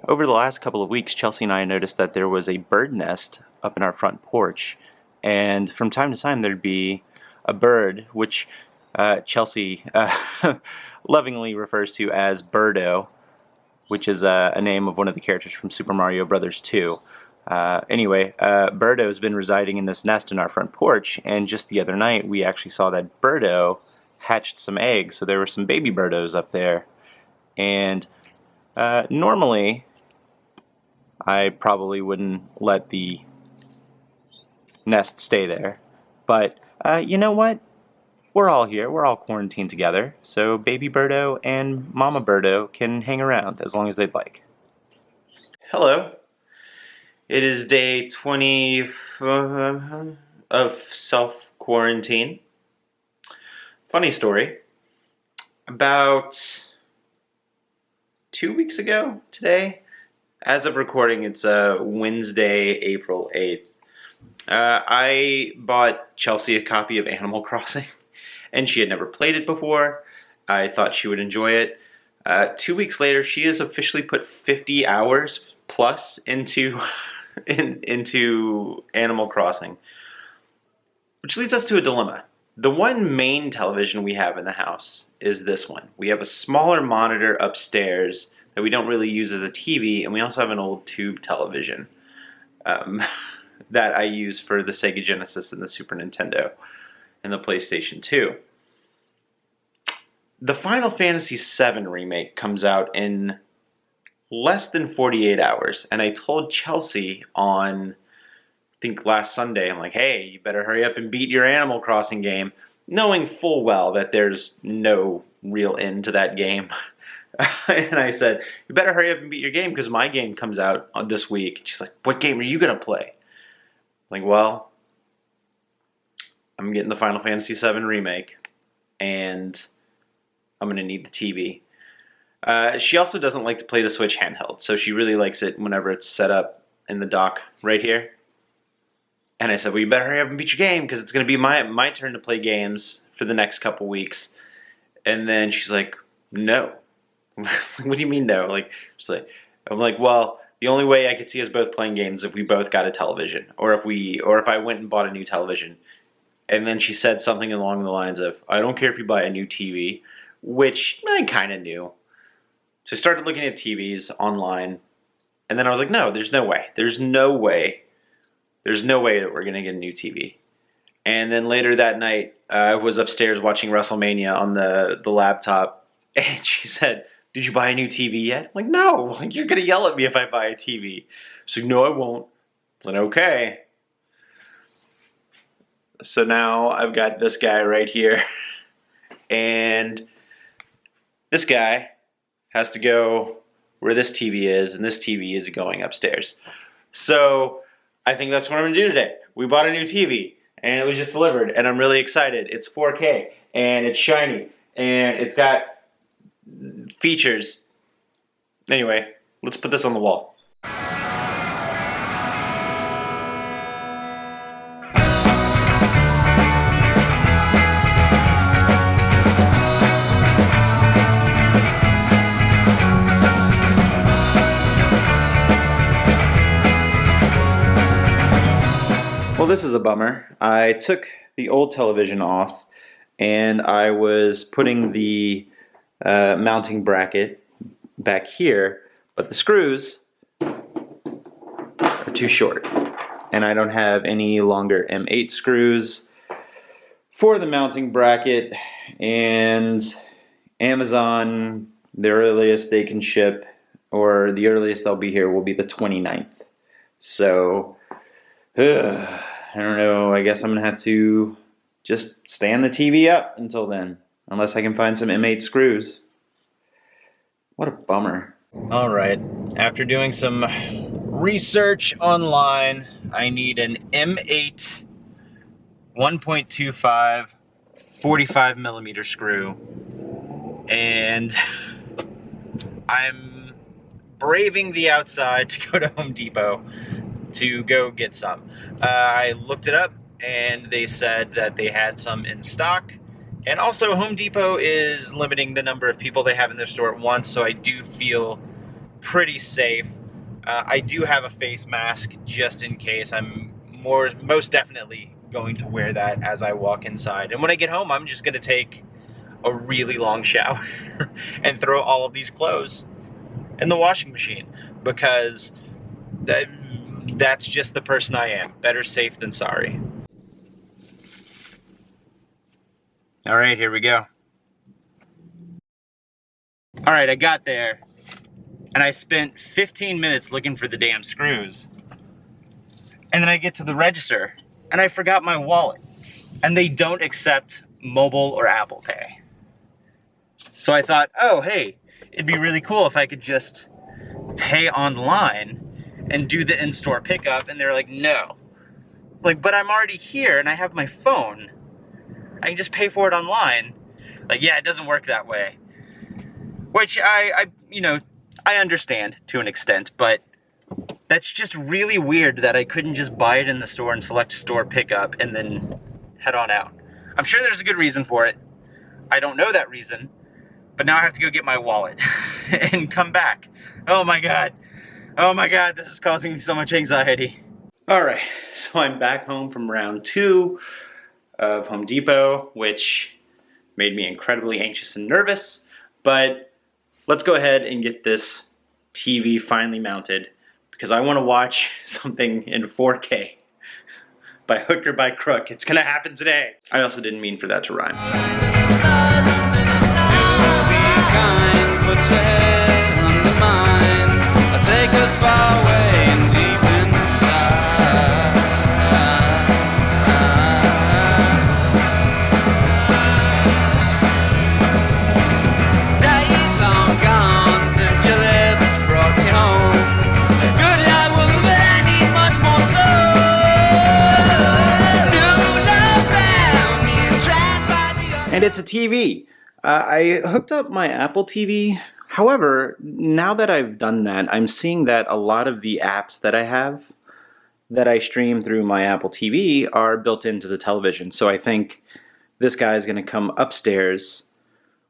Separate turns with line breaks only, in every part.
Over the last couple of weeks, Chelsea and I noticed that there was a bird nest up in our front porch, and from time to time there'd be a bird, which Chelsea lovingly refers to as Birdo, which is a name of one of the characters from Super Mario Bros. 2. Birdo has been residing in this nest in our front porch, and just the other night we actually saw that Birdo hatched some eggs, so there were some baby Birdos up there. And normally I probably wouldn't let the nest stay there, but you know what? We're all here, we're all quarantined together, so baby Birdo and mama Birdo can hang around as long as they'd like. Hello. It is day 20 of self-quarantine. Funny story. About 2 weeks ago today, as of recording, it's Wednesday, April 8th. I bought Chelsea a copy of Animal Crossing, and she had never played it before. I thought she would enjoy it. 2 weeks later, she has officially put 50 hours plus into Animal Crossing, which leads us to a dilemma. The one main television we have in the house is this one. We have a smaller monitor upstairs that we don't really use as a TV, and we also have an old tube television that I use for the Sega Genesis and the Super Nintendo and the PlayStation 2. The Final Fantasy VII Remake comes out in less than 48 hours, and I told Chelsea on, I think last Sunday, I'm like, hey, you better hurry up and beat your Animal Crossing game, knowing full well that there's no real end to that game. And I said, you better hurry up and beat your game because my game comes out this week. She's like, what game are you going to play? I'm like, well, I'm getting the Final Fantasy VII Remake, and I'm going to need the TV. She also doesn't like to play the Switch handheld, so she really likes it whenever it's set up in the dock right here. And I said, well, you better hurry up and beat your game because it's going to be my turn to play games for the next couple weeks. And then she's like, no. What do you mean no? I'm like, well, the only way I could see us both playing games is if we both got a television, or if I went and bought a new television. And then she said something along the lines of, I don't care if you buy a new TV, which I kind of knew. So I started looking at TVs online, and then I was like, no, there's no way. There's no way that we're going to get a new TV. And then later that night, I was upstairs watching WrestleMania on the laptop, and she said, did you buy a new TV yet? I'm like, no, you're going to yell at me if I buy a TV. She's like, no, I won't. I said, okay. So now I've got this guy right here, and this guy has to go where this TV is, and this TV is going upstairs. So I think that's what I'm going to do today. We bought a new TV, and it was just delivered, and I'm really excited. It's 4K, and it's shiny, and it's got features. Anyway, let's put this on the wall. Well, this is a bummer. I took the old television off, and I was putting the mounting bracket back here, but the screws are too short, and I don't have any longer M8 screws for the mounting bracket, and Amazon, the earliest they can ship, or the earliest they'll be here, will be the 29th. So I don't know, I guess I'm going to have to just stand the TV up until then, unless I can find some M8 screws. What a bummer. Alright, after doing some research online, I need an M8 1.25 45 millimeter screw, and I'm braving the outside to go to Home Depot to go get some. I looked it up, and they said that they had some in stock. And also, Home Depot is limiting the number of people they have in their store at once, so I do feel pretty safe I do have a face mask just in case. I'm most definitely going to wear that as I walk inside. And when I get home, I'm just going to take a really long shower and throw all of these clothes in the washing machine, because that's just the person I am. Better safe than sorry. All right, here we go. All right, I got there, and I spent 15 minutes looking for the damn screws. And then I get to the register, and I forgot my wallet. And they don't accept mobile or Apple Pay. So I thought, oh, hey, it'd be really cool if I could just pay online and do the in-store pickup. And they're like, no. Like, but I'm already here, and I have my phone. I can just pay for it online. Like, yeah, it doesn't work that way. Which I understand to an extent, but that's just really weird that I couldn't just buy it in the store and select store pickup and then head on out. I'm sure there's a good reason for it. I don't know that reason, but now I have to go get my wallet and come back. Oh my God, this is causing me so much anxiety. All right, so I'm back home from round 2 of Home Depot, which made me incredibly anxious and nervous, but let's go ahead and get this TV finally mounted, because I want to watch something in 4K. By hook or by crook, it's gonna happen today. I also didn't mean for that to rhyme. And it's a TV. I hooked up my Apple TV. However, now that I've done that, I'm seeing that a lot of the apps that I have that I stream through my Apple TV are built into the television. So I think this guy is going to come upstairs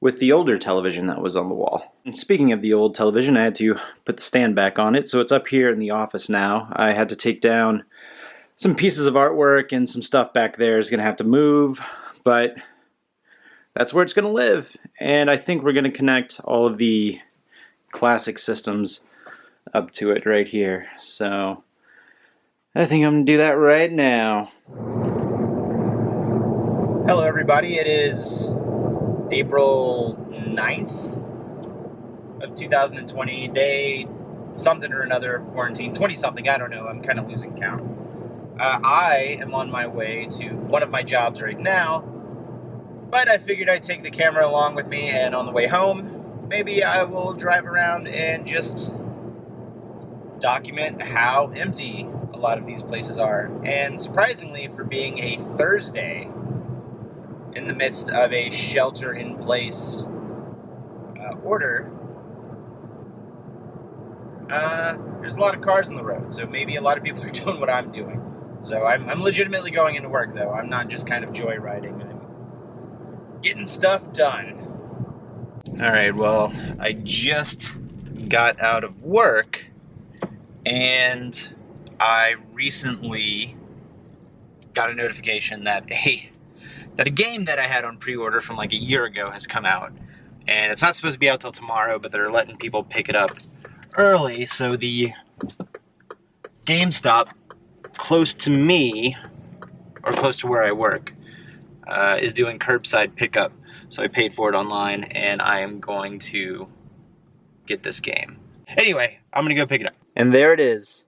with the older television that was on the wall. And speaking of the old television, I had to put the stand back on it. So it's up here in the office now. I had to take down some pieces of artwork, and some stuff back there is going to have to move. But that's where it's going to live, and I think we're going to connect all of the classic systems up to it right here. So I think I'm going to do that right now. Hello everybody, it is April 9th of 2020, day something or another of quarantine, 20 something, I don't know, I'm kind of losing count. I am on my way to one of my jobs right now, but I figured I'd take the camera along with me, and on the way home, maybe I will drive around and just document how empty a lot of these places are. And surprisingly, for being a Thursday in the midst of a shelter-in-place order, there's a lot of cars on the road, so maybe a lot of people are doing what I'm doing. So I'm legitimately going into work, though. I'm not just kind of joyriding. I'm getting stuff done. All right, well, I just got out of work, and I recently got a notification that a game that I had on pre-order from like a year ago has come out. And it's not supposed to be out till tomorrow, but they're letting people pick it up early, so the GameStop close to me, or close to where I work, is doing curbside pickup. So I paid for it online, and I am going to get this game. Anyway, I'm gonna go pick it up. And there it is.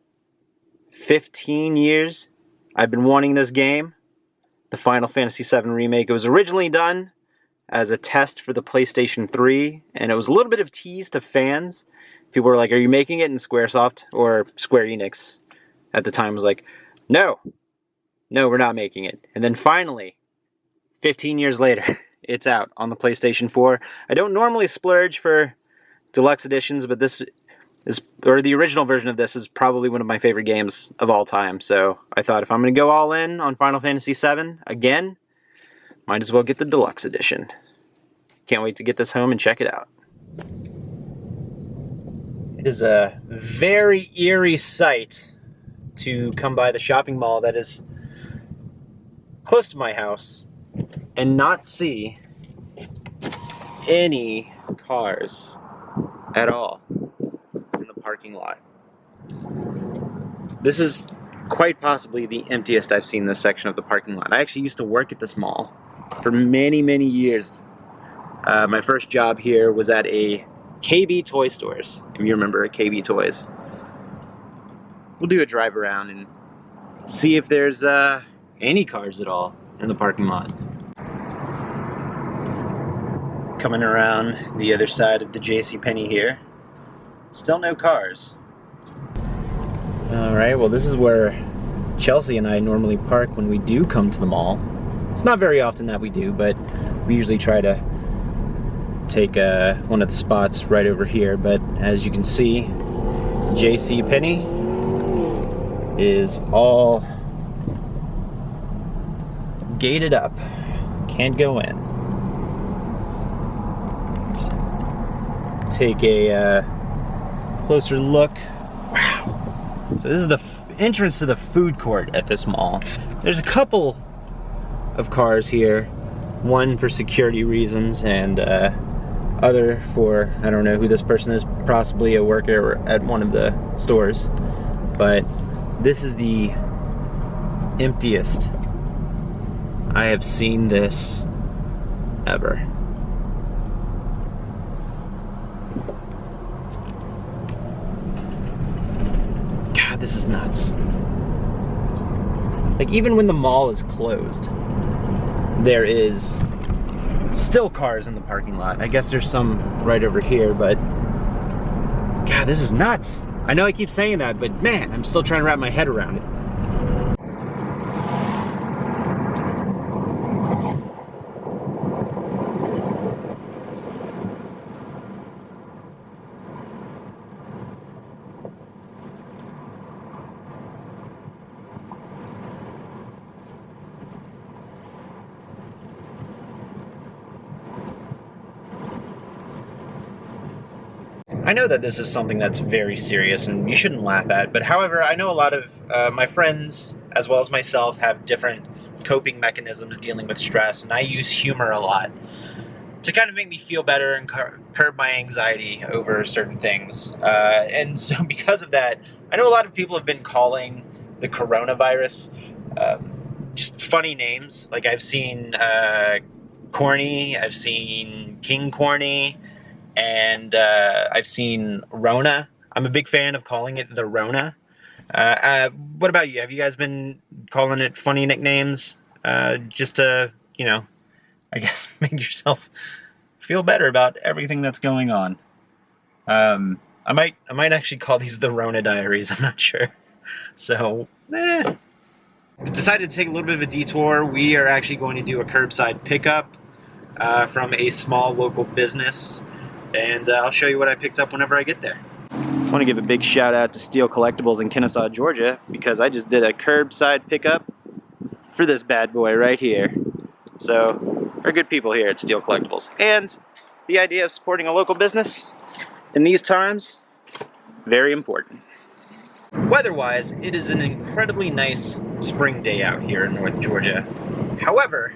15 years I've been wanting this game, the Final Fantasy VII Remake. It was originally done as a test for the PlayStation 3, and it was a little bit of tease to fans. People were like, are you making it? And Squaresoft, or Square Enix at the time, was like, no, we're not making it. And then finally, 15 years later, it's out on the PlayStation 4. I don't normally splurge for deluxe editions, but this is, or the original version of this is probably one of my favorite games of all time. So I thought, if I'm going to go all in on Final Fantasy VII again, might as well get the deluxe edition. Can't wait to get this home and check it out. It is a very eerie sight to come by the shopping mall that is close to my house and not see any cars at all in the parking lot. This is quite possibly the emptiest I've seen this section of the parking lot. I actually used to work at this mall for many, many years. My first job here was at a KB Toy Stores, if you remember KB Toys. We'll do a drive around and see if there's any cars at all in the parking lot. Coming around the other side of the JCPenney here. Still no cars. Alright, well this is where Chelsea and I normally park when we do come to the mall. It's not very often that we do, but we usually try to take one of the spots right over here. But as you can see, JCPenney is all gated up. Can't go in. Let's take a closer look. Wow. So this is the entrance to the food court at this mall. There's a couple of cars here. One for security reasons and other for, I don't know who this person is, possibly a worker at one of the stores. But this is the emptiest I have seen this ever. God, this is nuts. Like, even when the mall is closed, there is still cars in the parking lot. I guess there's some right over here, but God, this is nuts. I know I keep saying that, but man, I'm still trying to wrap my head around it. I know that this is something that's very serious and you shouldn't laugh at, but however, I know a lot of my friends, as well as myself, have different coping mechanisms dealing with stress, and I use humor a lot to kind of make me feel better and curb my anxiety over certain things. And so because of that, I know a lot of people have been calling the coronavirus just funny names. Like I've seen Corny, I've seen King Corny, and I've seen Rona. I'm a big fan of calling it the Rona. What about you? Have you guys been calling it funny nicknames just to, you know, I guess make yourself feel better about everything that's going on? I might actually call these the Rona Diaries. I'm not sure. So, decided to take a little bit of a detour. We are actually going to do a curbside pickup from a small local business. And I'll show you what I picked up whenever I get there. I want to give a big shout out to Steel Collectibles in Kennesaw, Georgia, because I just did a curbside pickup for this bad boy right here. So, they're good people here at Steel Collectibles. And the idea of supporting a local business in these times, very important. Weather-wise, it is an incredibly nice spring day out here in North Georgia. However,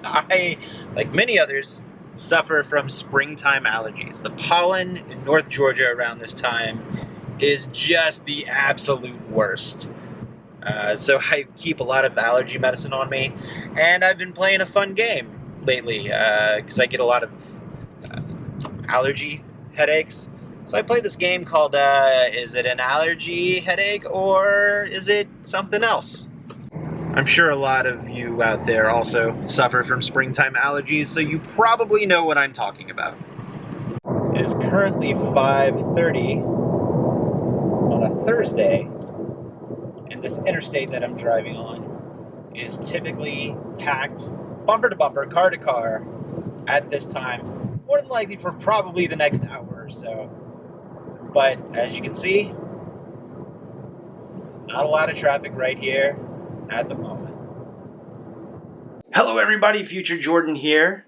I, like many others, suffer from springtime allergies. The pollen in North Georgia around this time is just the absolute worst. So I keep a lot of allergy medicine on me, and I've been playing a fun game lately because I get a lot of allergy headaches. So I played this game called is it an allergy headache or is it something else? I'm sure a lot of you out there also suffer from springtime allergies, so you probably know what I'm talking about. It is currently 5:30 on a Thursday, and this interstate that I'm driving on is typically packed bumper to bumper, car to car at this time, more than likely for probably the next hour or so. But as you can see, not a lot of traffic right here at the moment. Hello everybody, Future Jordan here.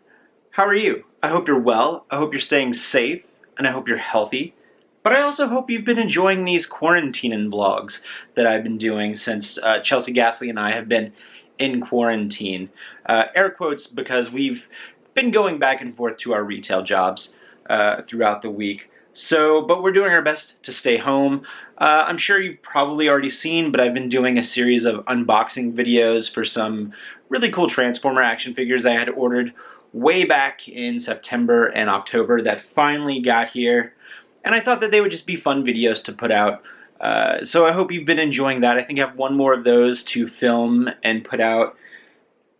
How are you? I hope you're well, I hope you're staying safe, and I hope you're healthy. But I also hope you've been enjoying these Quarantinin vlogs that I've been doing since Chelsea Ghastly and I have been in quarantine. Air quotes, because we've been going back and forth to our retail jobs throughout the week. But we're doing our best to stay home. I'm sure you've probably already seen, but I've been doing a series of unboxing videos for some really cool Transformer action figures I had ordered way back in September and October that finally got here. And I thought that they would just be fun videos to put out. So I hope you've been enjoying that. I think I have one more of those to film and put out.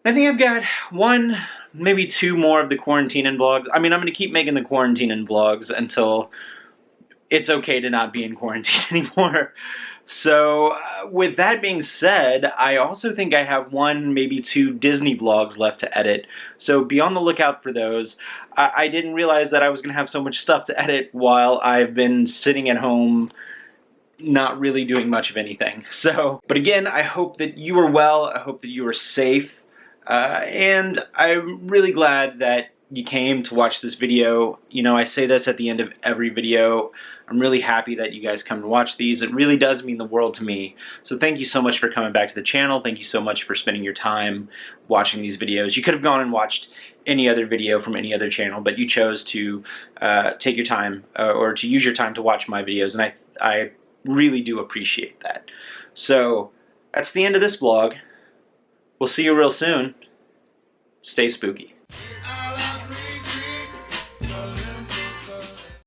I think I've got one, maybe two more of the Quarantinin vlogs. I mean, I'm going to keep making the Quarantinin vlogs until it's okay to not be in quarantine anymore. So with that being said, I also think I have one, maybe two Disney vlogs left to edit. So be on the lookout for those. I didn't realize that I was going to have so much stuff to edit while I've been sitting at home not really doing much of anything. But again, I hope that you are well. I hope that you are safe. And I'm really glad that you came to watch this video. You know, I say this at the end of every video. I'm really happy that you guys come to watch these. It really does mean the world to me. So thank you so much for coming back to the channel. Thank you so much for spending your time watching these videos. You could have gone and watched any other video from any other channel, but you chose to take your time or to use your time to watch my videos, and I really do appreciate that. So that's the end of this vlog. We'll see you real soon. Stay spooky.